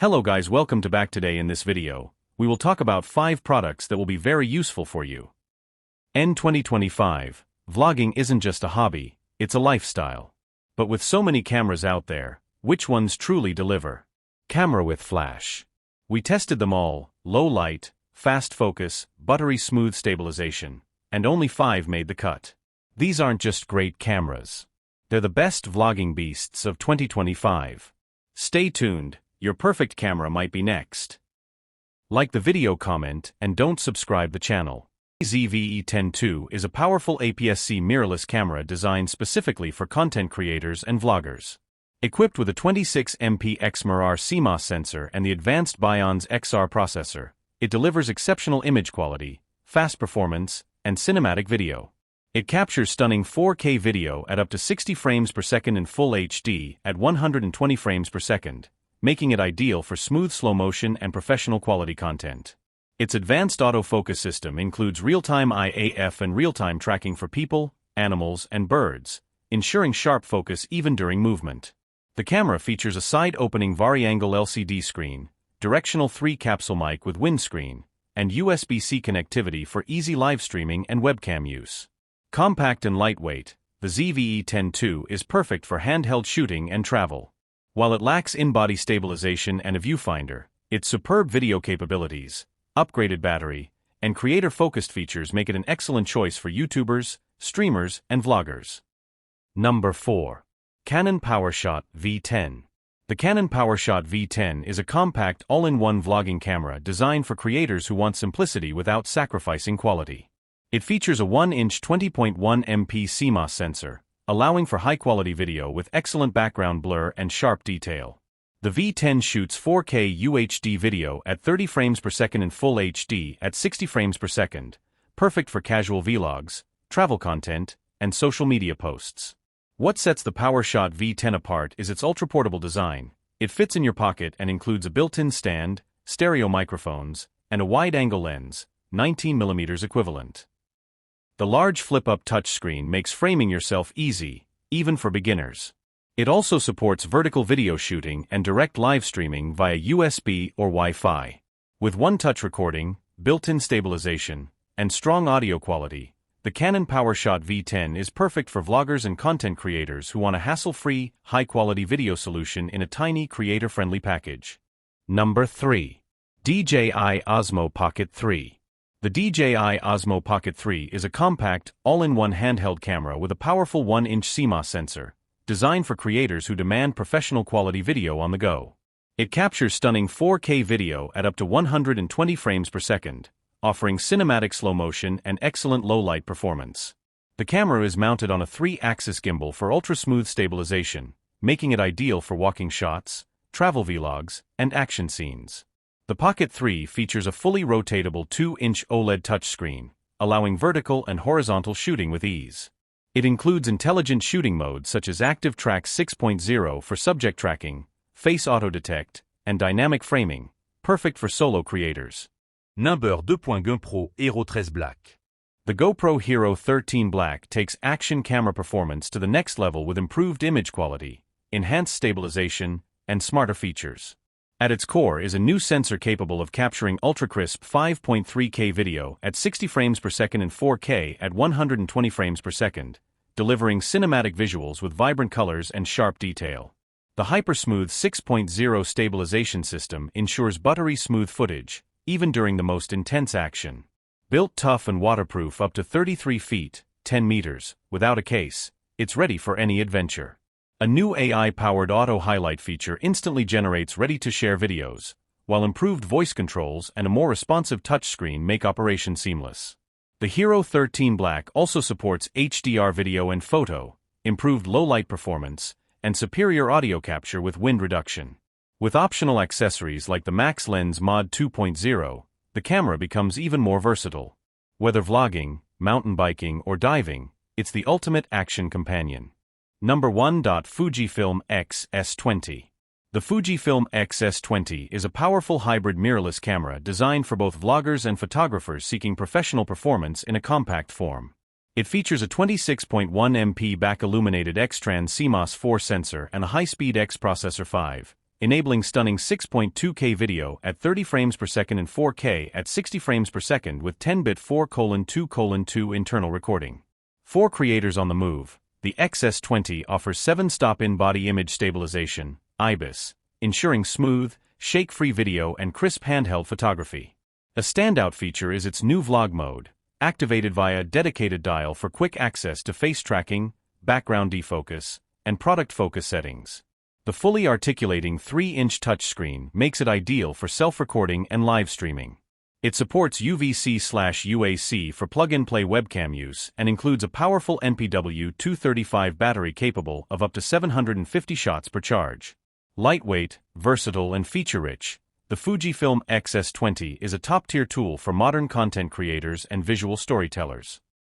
Hello guys, welcome to back. Today in this video, we will talk about 5 products that will be very useful for you. In 2025, vlogging isn't just a hobby, it's a lifestyle. But with so many cameras out there, which ones truly deliver? Camera with flash. We tested them all: low light, fast focus, buttery smooth stabilization, and only 5 made the cut. These aren't just great cameras. They're the best vlogging beasts of 2025. Stay tuned, your perfect camera might be next. Like the video, comment, and don't subscribe the channel. ZV-E10 II is a powerful APS-C mirrorless camera designed specifically for content creators and vloggers. Equipped with a 26MP XMirror CMOS sensor and the advanced Bionz XR processor, it delivers exceptional image quality, fast performance, and cinematic video. It captures stunning 4K video at up to 60 frames per second in Full HD at 120 frames per second, making it ideal for smooth slow motion and professional quality content. Its advanced autofocus system includes real-time IAF and real-time tracking for people, animals, and birds, ensuring sharp focus even during movement. The camera features a side-opening vari-angle LCD screen, directional 3-capsule mic with windscreen, and USB-C connectivity for easy live streaming and webcam use. Compact and lightweight, the ZV-E10 II is perfect for handheld shooting and travel. While it lacks in-body stabilization and a viewfinder, its superb video capabilities, upgraded battery, and creator-focused features make it an excellent choice for YouTubers, streamers, and vloggers. Number 4. Canon PowerShot V10. The Canon PowerShot V10 is a compact all-in-one vlogging camera designed for creators who want simplicity without sacrificing quality. It features a 1-inch 20.1MP CMOS sensor, allowing for high-quality video with excellent background blur and sharp detail. The V10 shoots 4K UHD video at 30 frames per second in Full HD at 60 frames per second, perfect for casual vlogs, travel content, and social media posts. What sets the PowerShot V10 apart is its ultra-portable design. It fits in your pocket and includes a built-in stand, stereo microphones, and a wide-angle lens, 19mm equivalent. The large flip-up touchscreen makes framing yourself easy, even for beginners. It also supports vertical video shooting and direct live streaming via USB or Wi-Fi. With one-touch recording, built-in stabilization, and strong audio quality, the Canon PowerShot V10 is perfect for vloggers and content creators who want a hassle-free, high-quality video solution in a tiny, creator-friendly package. Number 3. DJI Osmo Pocket 3. The DJI Osmo Pocket 3 is a compact, all-in-one handheld camera with a powerful 1-inch CMOS sensor, designed for creators who demand professional quality video on the go. It captures stunning 4K video at up to 120 frames per second, offering cinematic slow motion and excellent low-light performance. The camera is mounted on a 3-axis gimbal for ultra-smooth stabilization, making it ideal for walking shots, travel vlogs, and action scenes. The Pocket 3 features a fully rotatable 2-inch OLED touchscreen, allowing vertical and horizontal shooting with ease. It includes intelligent shooting modes such as Active Track 6.0 for subject tracking, face auto detect, and dynamic framing, perfect for solo creators. Number 2. GoPro Hero 13 Black. The GoPro Hero 13 Black takes action camera performance to the next level with improved image quality, enhanced stabilization, and smarter features. At its core is a new sensor capable of capturing ultra-crisp 5.3K video at 60 frames per second and 4K at 120 frames per second, delivering cinematic visuals with vibrant colors and sharp detail. The Hypersmooth 6.0 stabilization system ensures buttery smooth footage, even during the most intense action. Built tough and waterproof up to 33 feet, 10 meters, without a case, it's ready for any adventure. A new AI-powered auto-highlight feature instantly generates ready-to-share videos, while improved voice controls and a more responsive touchscreen make operation seamless. The Hero 13 Black also supports HDR video and photo, improved low-light performance, and superior audio capture with wind reduction. With optional accessories like the Max Lens Mod 2.0, the camera becomes even more versatile. Whether vlogging, mountain biking, or diving, it's the ultimate action companion. Number 1. Fujifilm X-S20. The Fujifilm X-S20 is a powerful hybrid mirrorless camera designed for both vloggers and photographers seeking professional performance in a compact form. It features a 26.1MP back-illuminated X-Trans CMOS 4 sensor and a high-speed X processor 5, enabling stunning 6.2K video at 30 frames per second and 4K at 60 frames per second with 10-bit 4:2:2 internal recording. For creators on the move, the XS20 offers 7-stop in-body image stabilization, IBIS, ensuring smooth, shake-free video and crisp handheld photography. A standout feature is its new vlog mode, activated via a dedicated dial for quick access to face tracking, background defocus, and product focus settings. The fully articulating 3-inch touchscreen makes it ideal for self-recording and live streaming. It supports UVC/UAC for plug-and-play webcam use and includes a powerful NPW235 battery capable of up to 750 shots per charge. Lightweight, versatile and feature-rich, the Fujifilm X-S20 is a top-tier tool for modern content creators and visual storytellers.